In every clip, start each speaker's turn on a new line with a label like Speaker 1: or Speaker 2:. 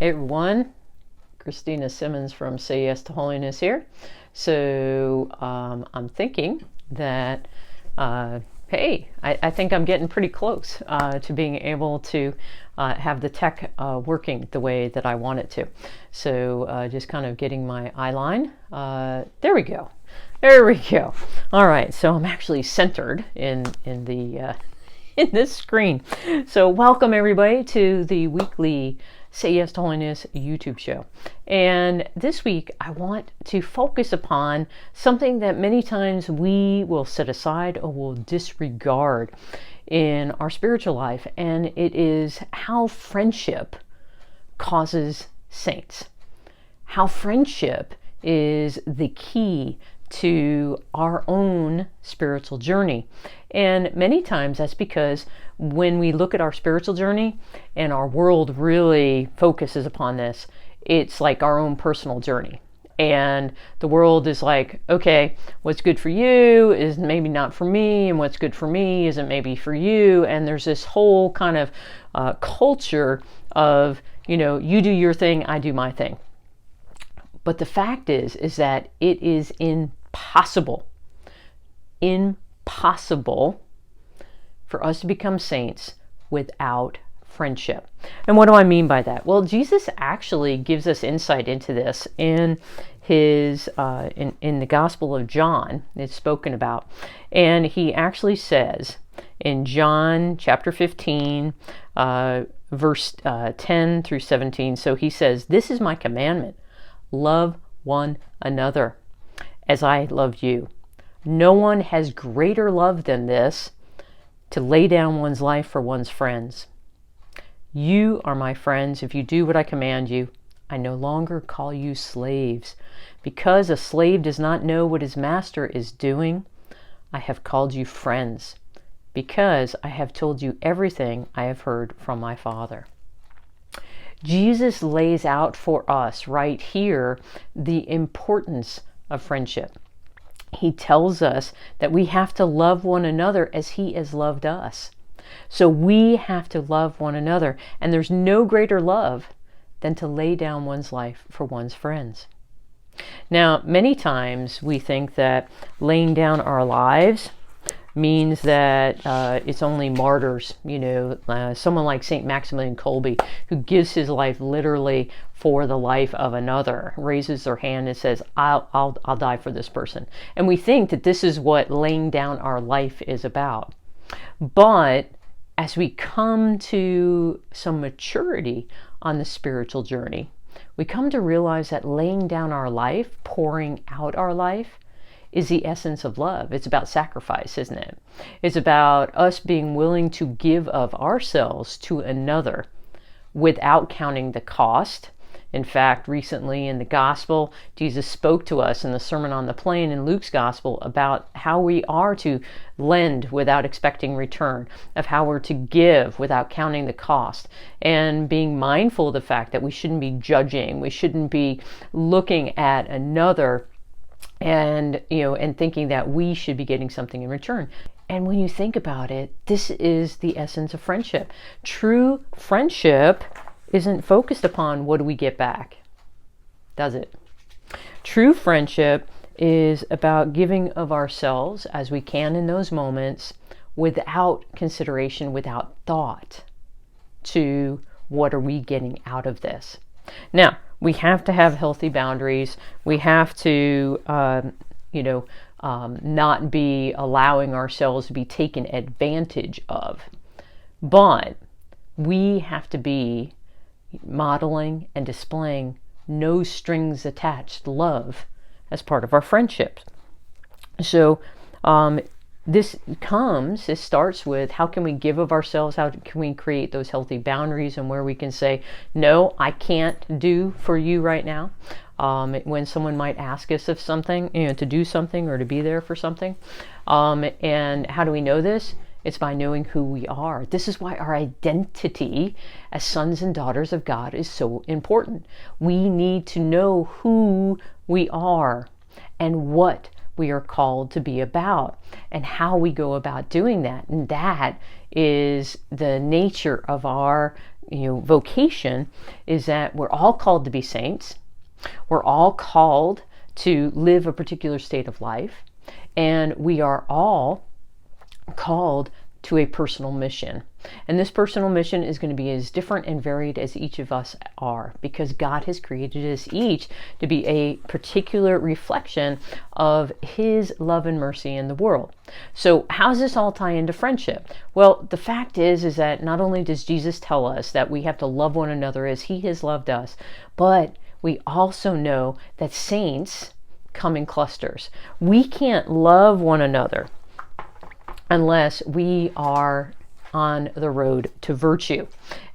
Speaker 1: Hey everyone, Christina Simmons from Say Yes to Holiness here. So I'm thinking that, hey, I think I'm getting pretty close to being able to have the tech working the way that I want it to. So just kind of getting my eye line. There we go. There we go. All right, so I'm actually centered in the in this screen. So welcome everybody to the weekly Say Yes to Holiness YouTube show. And this week I want to focus upon something that many times we will set aside or will disregard in our spiritual life, and it is how friendship causes saints. How friendship is the key to our own spiritual journey. And many times that's because when we look at our spiritual journey and our world really focuses upon this, it's like our own personal journey. And the world is like, okay, what's good for you is maybe not for me, and what's good for me isn't maybe for you. And there's this whole kind of culture of, you do your thing, I do my thing. But the fact is that it is impossible for us to become saints without friendship. And what do I mean by that? Well, Jesus actually gives us insight into this in his in the Gospel of John. It's spoken about, and he actually says in John chapter 15, verse 10 through 17. So he says, "This is my commandment: love one another as I loved you. No one has greater love than this, to lay down one's life for one's friends. You are my friends if you do what I command you. I no longer call you slaves, because a slave does not know what his master is doing. I have called you friends, because I have told you everything I have heard from my Father." Jesus lays out for us right here the importance of friendship. He tells us that we have to love one another as he has loved us. So we have to love one another. And there's no greater love than to lay down one's life for one's friends. Now, many times we think that laying down our lives means that it's only martyrs, someone like St. Maximilian Kolbe, who gives his life literally for the life of another, raises their hand and says, I'll die for this person. And we think that this is what laying down our life is about. But as we come to some maturity on the spiritual journey, we come to realize that laying down our life, pouring out our life, is the essence of love. It's about sacrifice, isn't it? It's about us being willing to give of ourselves to another without counting the cost. In fact, recently in the gospel, Jesus spoke to us in the Sermon on the Plain in Luke's gospel about how we are to lend without expecting return, of how we're to give without counting the cost, and being mindful of the fact that we shouldn't be judging, we shouldn't be looking at another and thinking that we should be getting something in return. And when you think about it, this is the essence of friendship. True friendship isn't focused upon what do we get back, does it? True friendship is about giving of ourselves as we can in those moments, without consideration, without thought to what are we getting out of this. Now, we have to have healthy boundaries. We have to, not be allowing ourselves to be taken advantage of. But we have to be modeling and displaying no strings attached love as part of our friendship. So this starts with how can we give of ourselves, how can we create those healthy boundaries, and where we can say, no, I can't do for you right now. When someone might ask us of something, to do something or to be there for something. And how do we know this? It's by knowing who we are. This is why our identity as sons and daughters of God is so important. We need to know who we are and what we are called to be about, and how we go about doing that. And that is the nature of our vocation is that we're all called to be saints. We're all called to live a particular state of life. And we are all called to a personal mission. And this personal mission is going to be as different and varied as each of us are, because God has created us each to be a particular reflection of His love and mercy in the world. So how does this all tie into friendship? Well, the fact is that not only does Jesus tell us that we have to love one another as He has loved us, but we also know that saints come in clusters. We can't love one another unless we are on the road to virtue.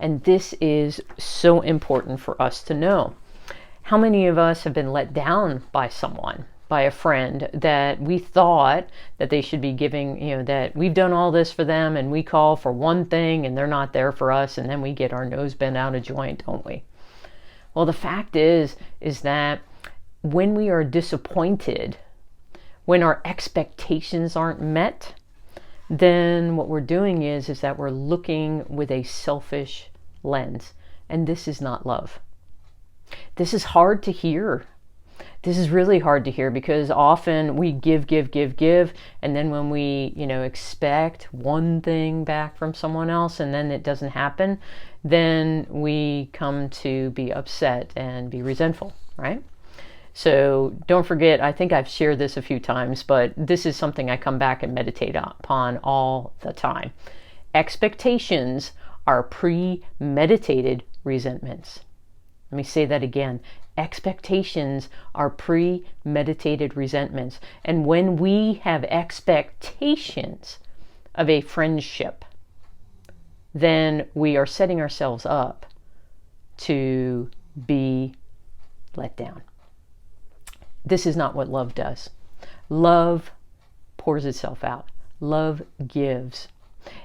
Speaker 1: And this is so important for us to know. How many of us have been let down by someone, by a friend, that we thought that they should be giving, that we've done all this for them and we call for one thing and they're not there for us, and then we get our nose bent out of joint, don't we? Well, the fact is that when we are disappointed, when our expectations aren't met, then what we're doing is that we're looking with a selfish lens. And this is not love. This is hard to hear. This is really hard to hear, because often we give. And then when we, expect one thing back from someone else and then it doesn't happen, then we come to be upset and be resentful, right? So don't forget, I think I've shared this a few times, but this is something I come back and meditate upon all the time. Expectations are premeditated resentments. Let me say that again. Expectations are premeditated resentments. And when we have expectations of a friendship, then we are setting ourselves up to be let down. This is not what love does. Love pours itself out. Love gives.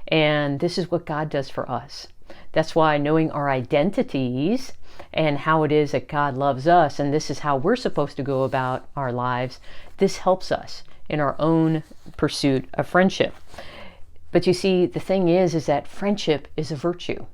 Speaker 1: And this is what God does for us. That's why knowing our identities and how it is that God loves us, and this is how we're supposed to go about our lives, this helps us in our own pursuit of friendship. But you see, the thing is that friendship is a virtue.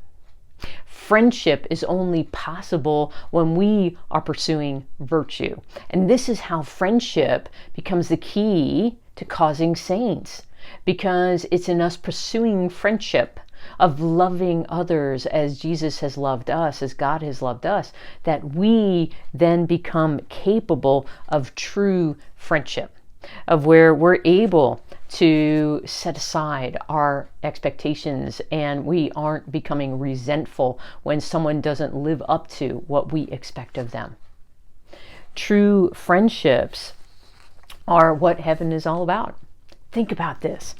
Speaker 1: Friendship is only possible when we are pursuing virtue. And this is how friendship becomes the key to causing saints, because it's in us pursuing friendship, of loving others as Jesus has loved us, as God has loved us, that we then become capable of true friendship, of where we're able to set aside our expectations and we aren't becoming resentful when someone doesn't live up to what we expect of them. True friendships are what heaven is all about. Think about this.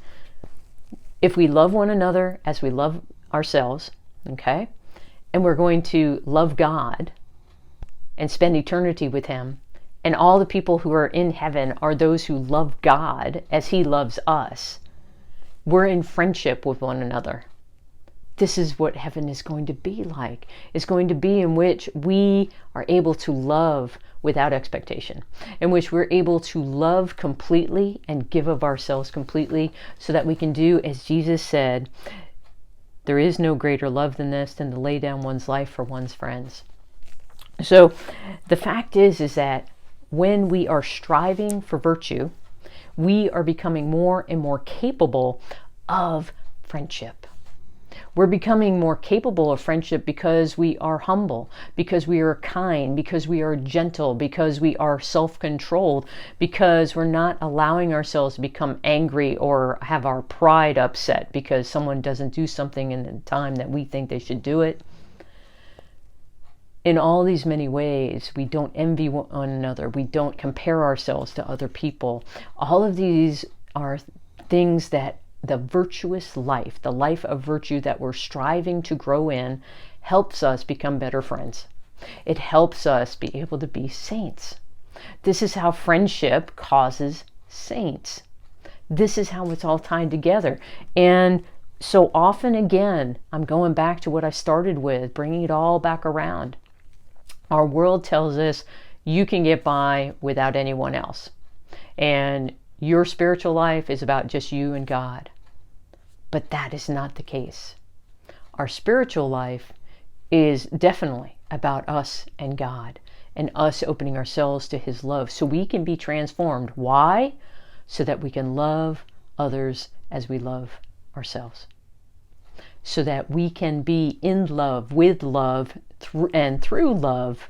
Speaker 1: If we love one another as we love ourselves, okay, and we're going to love God and spend eternity with Him, and all the people who are in heaven are those who love God as He loves us, we're in friendship with one another. This is what heaven is going to be like. It's going to be in which we are able to love without expectation, in which we're able to love completely and give of ourselves completely, so that we can do as Jesus said, there is no greater love than this, than to lay down one's life for one's friends. So the fact is that when we are striving for virtue, we are becoming more and more capable of friendship. We're becoming more capable of friendship because we are humble, because we are kind, because we are gentle, because we are self-controlled, because we're not allowing ourselves to become angry or have our pride upset because someone doesn't do something in the time that we think they should do it. In all these many ways, we don't envy one another. We don't compare ourselves to other people. All of these are things that the virtuous life, the life of virtue that we're striving to grow in, helps us become better friends. It helps us be able to be saints. This is how friendship causes saints. This is how it's all tied together. And so often, again, I'm going back to what I started with, bringing it all back around. Our world tells us you can get by without anyone else. And your spiritual life is about just you and God. But that is not the case. Our spiritual life is definitely about us and God, and us opening ourselves to His love so we can be transformed. Why? So that we can love others as we love ourselves. So that we can be in love, with love, and through love,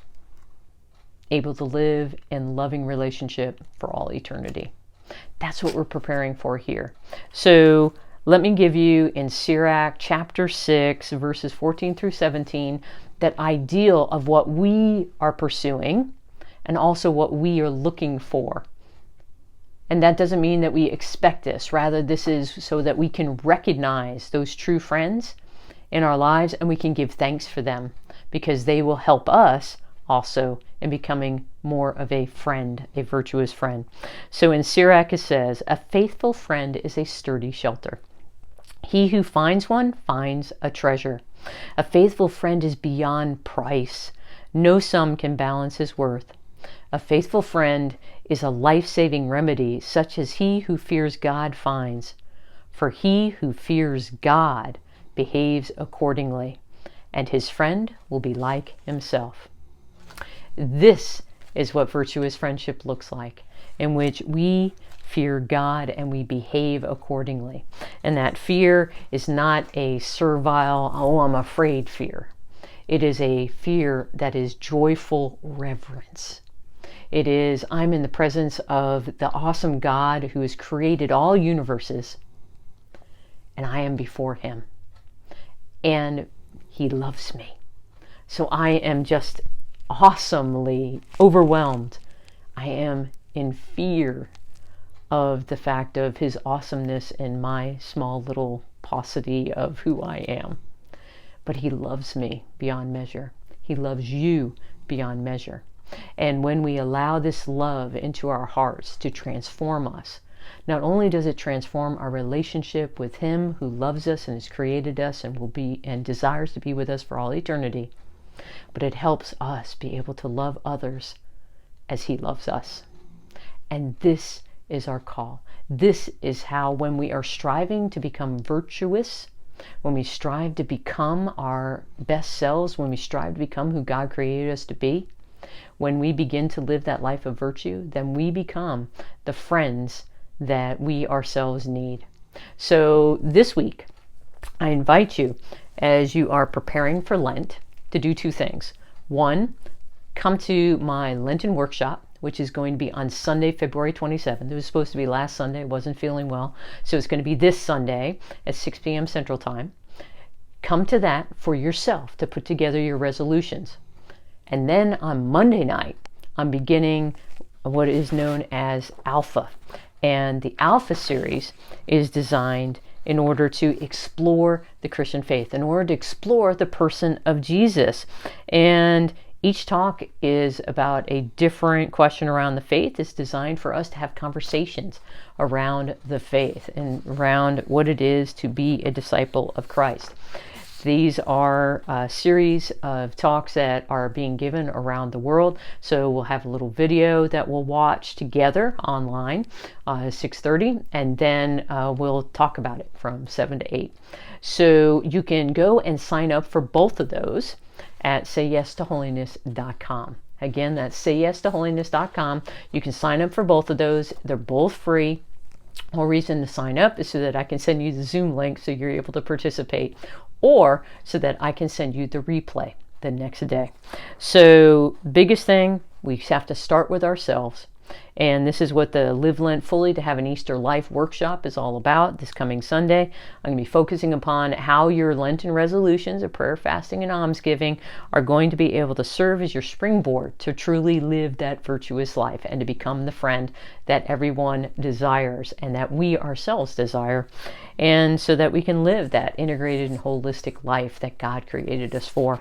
Speaker 1: able to live in loving relationship for all eternity. That's what we're preparing for here. So let me give you in Sirach chapter 6, verses 14 through 17, that ideal of what we are pursuing and also what we are looking for. And that doesn't mean that we expect this. Rather, this is so that we can recognize those true friends in our lives and we can give thanks for them, because they will help us also in becoming more of a friend, a virtuous friend. So in Sirach it says, "A faithful friend is a sturdy shelter. He who finds one finds a treasure. A faithful friend is beyond price. No sum can balance his worth. A faithful friend is a life-saving remedy, such as he who fears God finds. For he who fears God behaves accordingly, and his friend will be like himself." This is what virtuous friendship looks like, in which we fear God and we behave accordingly. And that fear is not a servile, oh, I'm afraid fear. It is a fear that is joyful reverence. It is, I'm in the presence of the awesome God who has created all universes, and I am before Him. And He loves me. So I am just awesomely overwhelmed. I am in fear of the fact of His awesomeness and my small little paucity of who I am. But He loves me beyond measure. He loves you beyond measure. And when we allow this love into our hearts to transform us, not only does it transform our relationship with Him who loves us and has created us and will be and desires to be with us for all eternity, but it helps us be able to love others as He loves us. And this is our call. This is how, when we are striving to become virtuous, when we strive to become our best selves, when we strive to become who God created us to be, when we begin to live that life of virtue, then we become the friends that we ourselves need. So this week, I invite you, as you are preparing for Lent, to do two things. One, come to my Lenten workshop, which is going to be on Sunday, February 27th. It was supposed to be last Sunday. I wasn't feeling well. So it's going to be this Sunday at 6 p.m. Central Time. Come to that for yourself to put together your resolutions. And then on Monday night, I'm beginning what is known as Alpha. And the Alpha series is designed in order to explore the Christian faith, in order to explore the person of Jesus. And each talk is about a different question around the faith. It's designed for us to have conversations around the faith and around what it is to be a disciple of Christ. These are a series of talks that are being given around the world. So we'll have a little video that we'll watch together online at 6:30, and then we'll talk about it from 7 to 8. So you can go and sign up for both of those at sayyestoholiness.com. Again, that's sayyestoholiness.com. You can sign up for both of those. They're both free. The whole reason to sign up is so that I can send you the Zoom link so you're able to participate, or so that I can send you the replay the next day. So biggest thing, we have to start with ourselves. And this is what the Live Lent Fully to Have an Easter Life workshop is all about this coming Sunday. I'm going to be focusing upon how your Lenten resolutions of prayer, fasting, and almsgiving are going to be able to serve as your springboard to truly live that virtuous life and to become the friend that everyone desires and that we ourselves desire, and so that we can live that integrated and holistic life that God created us for.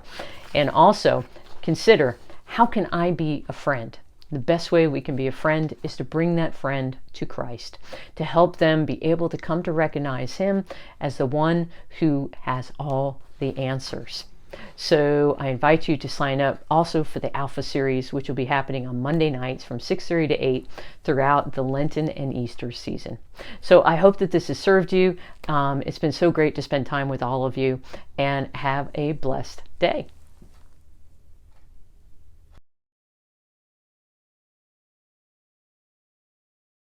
Speaker 1: And also consider, how can I be a friend? The best way we can be a friend is to bring that friend to Christ, to help them be able to come to recognize Him as the one who has all the answers. So I invite you to sign up also for the Alpha series, which will be happening on Monday nights from 6:30 to 8 throughout the Lenten and Easter season. So I hope that this has served you. It's been so great to spend time with all of you, and have a blessed day.